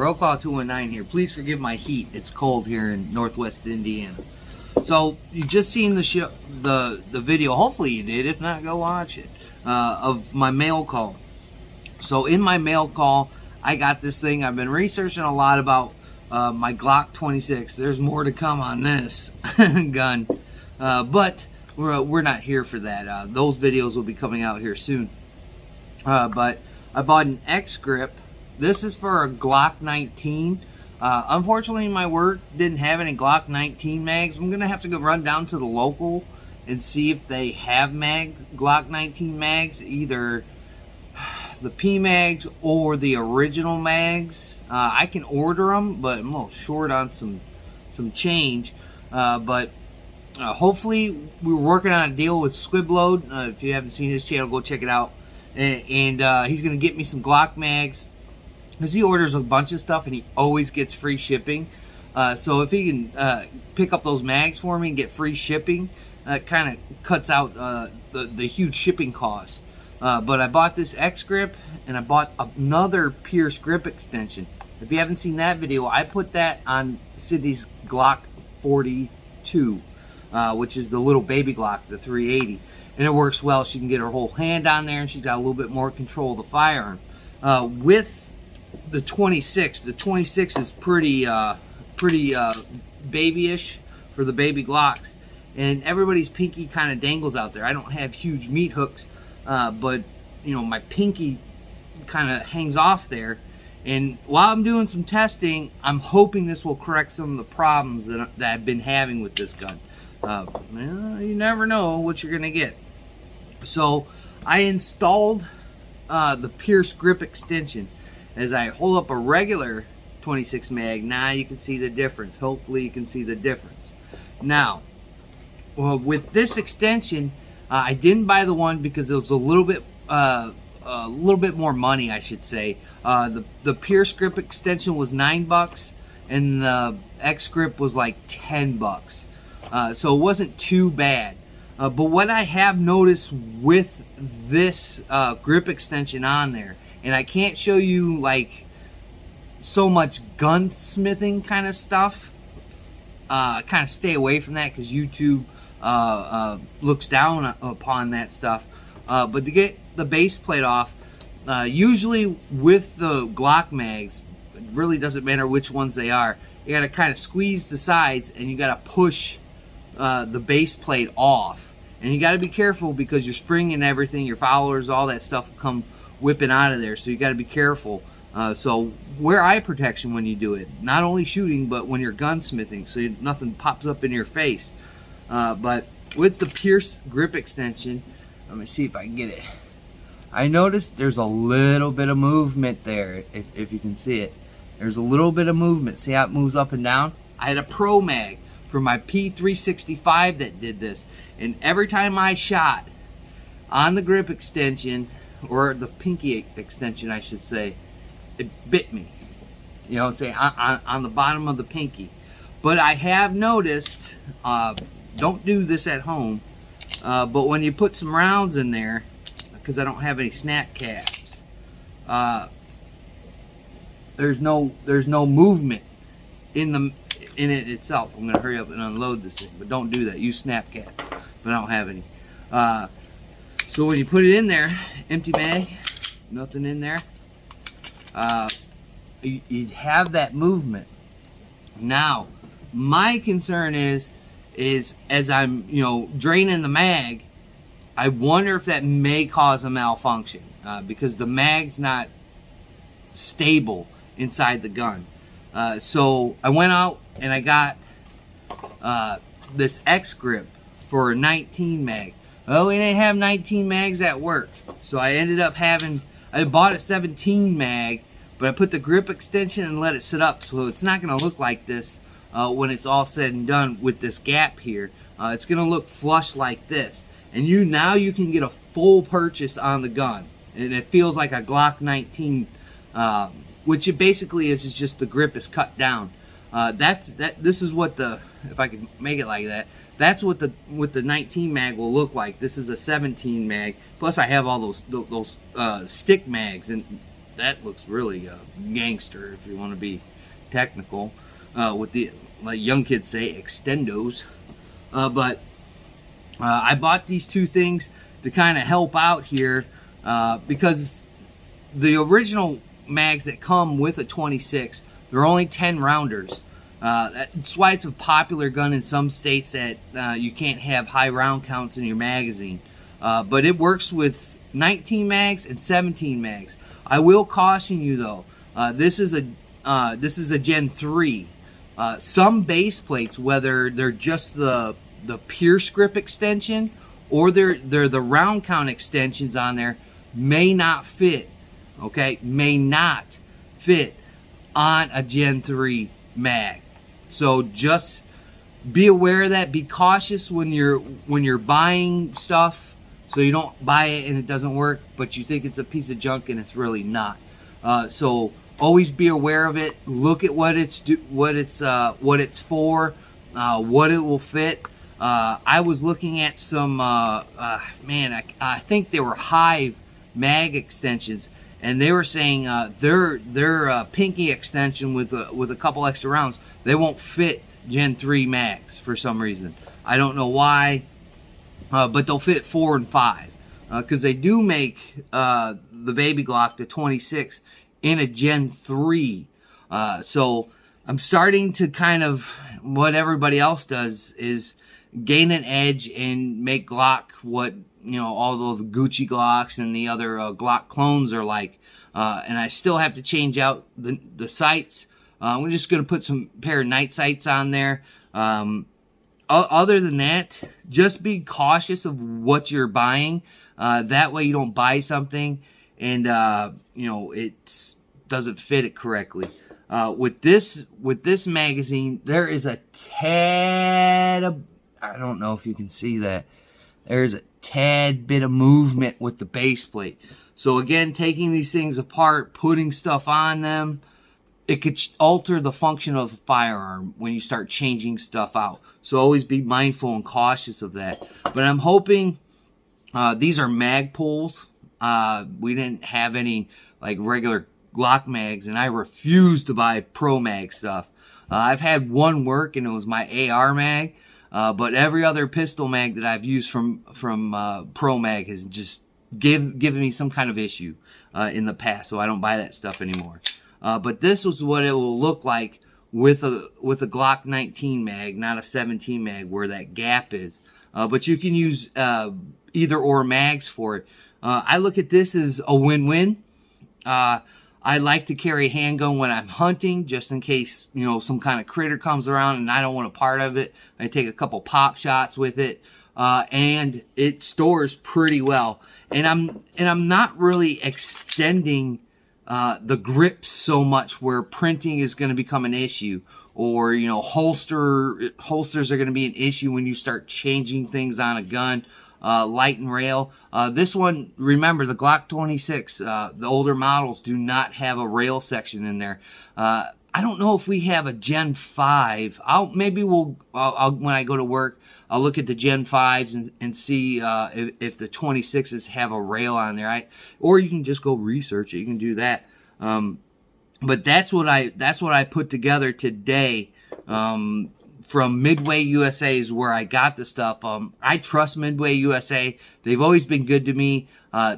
Roll Call 219 here. Please forgive my heat. It's cold here in Northwest Indiana. So you just seen the video. Hopefully you did. If not, go watch it. Of my mail call. So in my mail call, I got this thing. I've been researching a lot about my Glock 26. There's more to come on this gun, but we're not here for that. Those videos will be coming out here soon. But I bought an X grip. This is for a Glock 19. Unfortunately, my work didn't have any Glock 19 mags. I'm gonna have to go run down to the local and see if they have Glock 19 mags, either the P mags or the original mags. I can order them, but I'm a little short on some change. But hopefully, we're working on a deal with Squibload. If you haven't seen his channel, go check it out. And he's gonna get me some Glock mags, because he orders a bunch of stuff and he always gets free shipping. So if he can pick up those mags for me and get free shipping, it kind of cuts out the huge shipping cost. But I bought this X grip, and I bought another Pierce grip extension. If you haven't seen that video, I put that on Sydney's Glock 42, which is the little baby Glock, the 380. And it works well. She can get her whole hand on there, and she's got a little bit more control of the firearm. With the 26 is pretty babyish for the baby Glocks, and everybody's pinky kind of dangles out there. I don't have huge meat hooks, but you know, my pinky kind of hangs off there. And while I'm doing some testing, I'm hoping this will correct some of the problems that I've been having with this gun. You never know what you're gonna get. So I installed the Pierce grip extension. As I hold up a regular 26 mag, now you can see the difference. Hopefully you can see the difference. Now, well, with this extension, I didn't buy the one because it was a little bit more money, I should say. The Pierce grip extension was $9, and the X grip was like $10. So it wasn't too bad. But what I have noticed with this grip extension on there, and I can't show you like so much gunsmithing kind of stuff. Kind of stay away from that because YouTube looks down upon that stuff. But to get the base plate off, usually with the Glock mags, it really doesn't matter which ones they are. You got to kind of squeeze the sides, and you got to push the base plate off. And you got to be careful because your spring and everything, your followers, all that stuff will come whipping out of there, so you got to be careful. So wear eye protection when you do it, not only shooting but when you're gunsmithing, so nothing pops up in your face. But with the Pierce grip extension, let me see if I can get it. I noticed there's a little bit of movement there. If you can see it, there's a little bit of movement. See how it moves up and down? I had a Pro Mag for my P365 that did this, and every time I shot on the grip extension, or the pinky extension I should say, it bit me, you know, say on the bottom of the pinky. But I have noticed, don't do this at home, but when you put some rounds in there, because I don't have any snap caps, there's no movement in it itself. I'm gonna hurry up and unload this thing, but don't do that. Use snap cap, but I don't have any. So when you put it in there, empty mag, nothing in there, you'd have that movement. Now, my concern is as I'm, you know, draining the mag, I wonder if that may cause a malfunction because the mag's not stable inside the gun. So I went out and I got this X grip for a 19 mag. Well, we didn't have 19 mags at work, so I ended up I bought a 17 mag, but I put the grip extension and let it sit up, so it's not going to look like this when it's all said and done with this gap here. It's going to look flush like this, and now you can get a full purchase on the gun, and it feels like a Glock 19, which it basically is just the grip is cut down. This is what if I could make it like that, that's what the 19 mag will look like. This is a 17 mag. Plus I have all those stick mags, and that looks really gangster, if you want to be technical, with the, like young kids say, extendos. But I bought these two things to kind of help out here, because the original mags that come with a 26, they're only 10 rounders. That's why it's a popular gun in some states that you can't have high round counts in your magazine. But it works with 19 mags and 17 mags. I will caution you though, this is a Gen 3. Some base plates, whether they're just the pierce grip extension or they're the round count extensions on there, may not fit. Okay, may not fit on a Gen 3 mag. So just be aware of that. Be cautious when you're buying stuff, so you don't buy it and it doesn't work, but you think it's a piece of junk and it's really not. So always be aware of it. Look at what it's for, what it will fit. I was looking at some I think they were Hive mag extensions, and they were saying their pinky extension with a couple extra rounds, they won't fit Gen 3 mags for some reason. I don't know why, but they'll fit 4 and 5, because they do make the baby Glock, the 26, in a Gen 3. So I'm starting to kind of, what everybody else does is gain an edge and make Glock what, you know, all those Gucci Glocks and the other Glock clones are like. And I still have to change out the sights. We're just going to put some pair of night sights on there. Other than that, just be cautious of what you're buying. That way you don't buy something and you know, it doesn't fit it correctly. With this magazine, there is a tad of, I don't know if you can see that, there's a tad bit of movement with the base plate. So again, taking these things apart, putting stuff on them, it could alter the function of the firearm when you start changing stuff out. So always be mindful and cautious of that. But I'm hoping, these are mag pulls. We didn't have any like regular Glock mags, and I refuse to buy Pro Mag stuff. I've had one work, and it was my AR mag. But every other pistol mag that I've used from Pro Mag has just given me some kind of issue in the past, so I don't buy that stuff anymore. But this was what it will look like with a Glock 19 mag, not a 17 mag, where that gap is. But you can use either or mags for it. I look at this as a win-win. I like to carry a handgun when I'm hunting, just in case, you know, some kind of critter comes around and I don't want a part of it. I take a couple pop shots with it, and it stores pretty well. And I'm not really extending the grip so much where printing is going to become an issue, or, you know, holsters are going to be an issue when you start changing things on a gun. Light and rail. This one, remember, the Glock 26, the older models do not have a rail section in there. I don't know if we have a Gen 5. When I go to work, I'll look at the Gen 5s and see if the 26s have a rail on there. Or you can just go research it. You can do that. But that's what I put together today. From Midway USA is where I got the stuff. I trust Midway USA. They've always been good to me.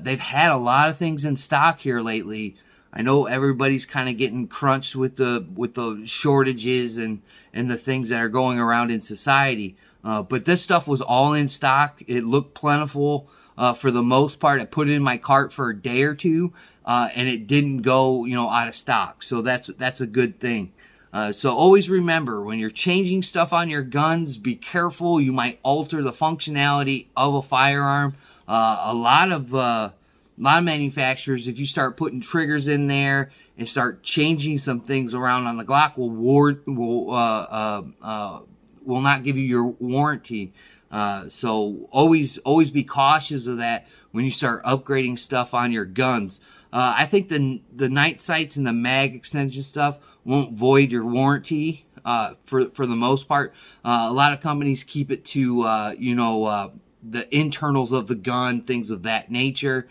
They've had a lot of things in stock here lately. I know everybody's kind of getting crunched with the shortages and the things that are going around in society. But this stuff was all in stock. It looked plentiful for the most part. I put it in my cart for a day or two, and it didn't go, you know, out of stock. So that's a good thing. So always remember, when you're changing stuff on your guns, be careful. You might alter the functionality of a firearm. A lot of manufacturers, if you start putting triggers in there and start changing some things around on the Glock, will not give you your warranty. So always be cautious of that when you start upgrading stuff on your guns. I think the night sights and the mag extension stuff won't void your warranty for the most part. A lot of companies keep it to the internals of the gun, things of that nature.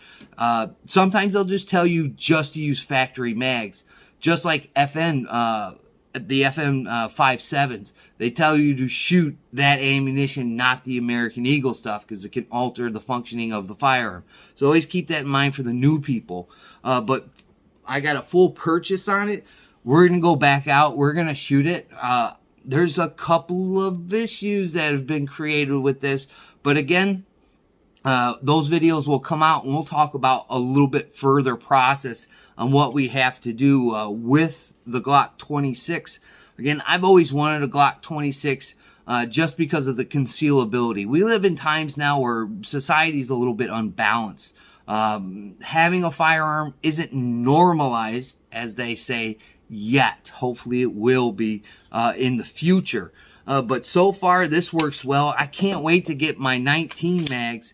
Sometimes they'll just tell you just to use factory mags, just like the FN 57s. They tell you to shoot that ammunition, not the American Eagle stuff, because it can alter the functioning of the firearm. So always keep that in mind for the new people. But I got a full purchase on it. We're going to go back out. We're going to shoot it. There's a couple of issues that have been created with this. But again, those videos will come out and we'll talk about a little bit further process on what we have to do with the Glock 26. Again, I've always wanted a Glock 26 just because of the concealability. We live in times now where society is a little bit unbalanced. Having a firearm isn't normalized, as they say, yet. Hopefully it will be in the future. But so far, this works well. I can't wait to get my 19 mags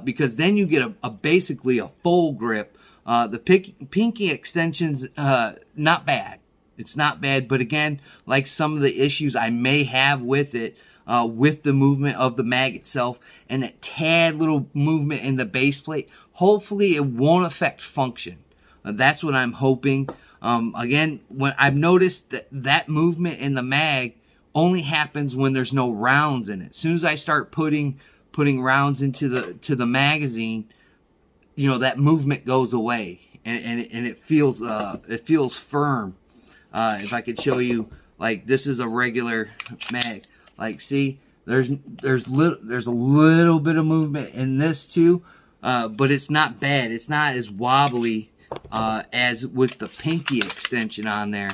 because then you get basically a full grip. The pinky extensions, not bad. It's not bad, but again, like some of the issues I may have with it, with the movement of the mag itself and that tad little movement in the base plate, hopefully it won't affect function. That's what I'm hoping. Again, when I've noticed that movement in the mag only happens when there's no rounds in it. As soon as I start putting rounds into the magazine, you know, that movement goes away and it feels firm. If I could show you, like, this is a regular mag. Like, see, there's a little bit of movement in this too, but it's not bad. It's not as wobbly as with the pinky extension on there.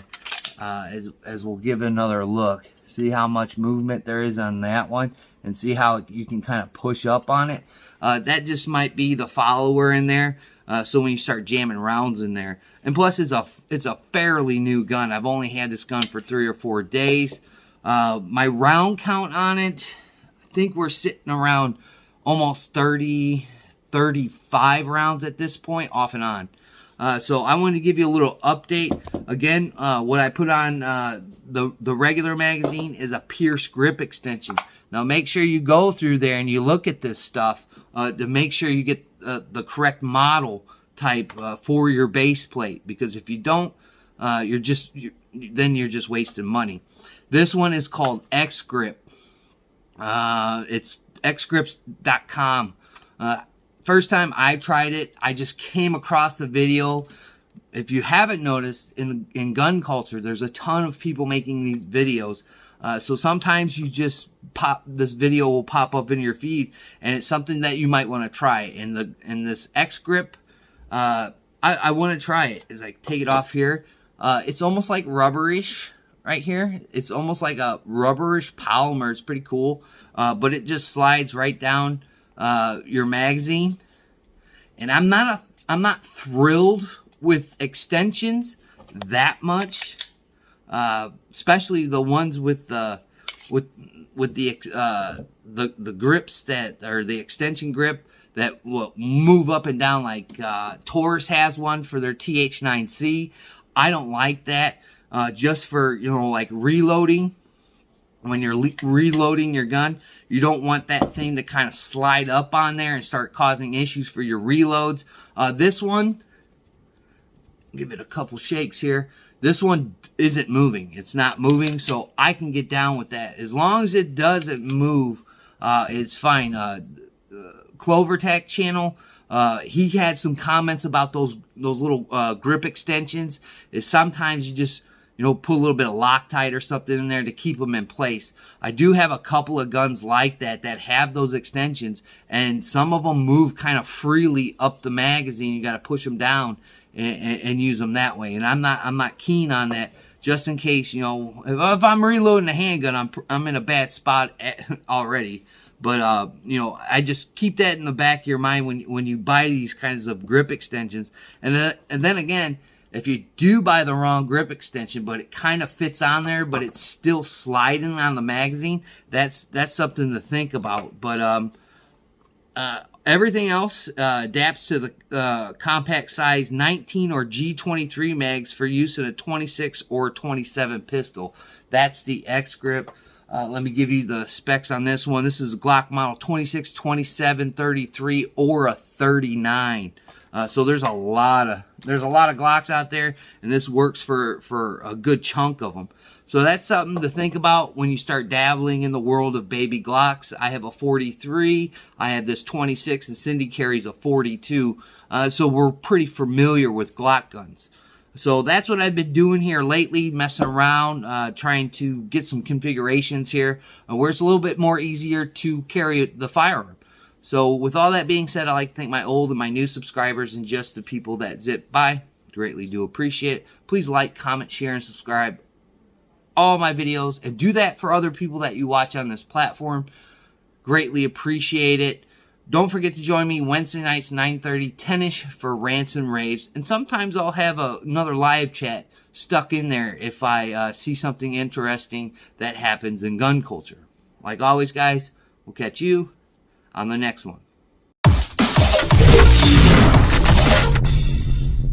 As we'll give another look, see how much movement there is on that one, and see how you can kind of push up on it. That just might be the follower in there. So when you start jamming rounds in there, and plus it's a fairly new gun. I've only had this gun for 3 or 4 days. My round count on it, I think we're sitting around almost 30, 35 rounds at this point, off and on. So I wanted to give you a little update. Again, what I put on the regular magazine is a Pierce grip extension. Now make sure you go through there and you look at this stuff to make sure you get the correct model type for your base plate, because if you don't, then you're just wasting money. This one is called X Grip. It's xgrips.com. First time I tried it, I just came across the video. If you haven't noticed, in gun culture, there's a ton of people making these videos. So sometimes you just this video will pop up in your feed, and it's something that you might want to try. In this X Grip, I want to try it. As I take it off here, it's almost like rubberish right here. It's almost like a rubberish polymer. It's pretty cool, but it just slides right down your magazine. And I'm not thrilled with extensions that much, especially the ones with the grips that are the extension grip that will move up and down, like Taurus has one for their TH9C. I don't like that. Just for, you know, like reloading. When you're reloading your gun, you don't want that thing to kind of slide up on there and start causing issues for your reloads. This one, give it a couple shakes here. This one isn't moving. It's not moving, so I can get down with that. As long as it doesn't move, it's fine. Clovertech channel, he had some comments about those little grip extensions. Is sometimes you just, you know, put a little bit of Loctite or something in there to keep them in place. I do have a couple of guns like that have those extensions, and some of them move kind of freely up the magazine. You got to push them down and use them that way. And I'm not keen on that. Just in case, you know, if I'm reloading a handgun, I'm in a bad spot already. But you know, I just keep that in the back of your mind when you buy these kinds of grip extensions. And then again, if you do buy the wrong grip extension, but it kind of fits on there, but it's still sliding on the magazine, that's something to think about. But everything else adapts to the compact size 19 or G23 mags for use in a 26 or 27 pistol. That's the X Grip. Let me give you the specs on this one. This is a Glock model 26, 27, 33, or a 39. So there's a lot of Glocks out there, and this works for a good chunk of them. So that's something to think about when you start dabbling in the world of baby Glocks. I have a 43, I have this 26, and Cindy carries a 42. So we're pretty familiar with Glock guns. So that's what I've been doing here lately, messing around, trying to get some configurations here where it's a little bit more easier to carry the firearm. So with all that being said, I'd like to thank my old and my new subscribers and just the people that zip by. Greatly do appreciate it. Please like, comment, share, and subscribe all my videos, and do that for other people that you watch on this platform. Greatly appreciate it. Don't forget to join me Wednesday nights, 9:30, 10-ish for rants and raves. And sometimes I'll have another live chat stuck in there if I see something interesting that happens in gun culture. Like always, guys, we'll catch you on the next one.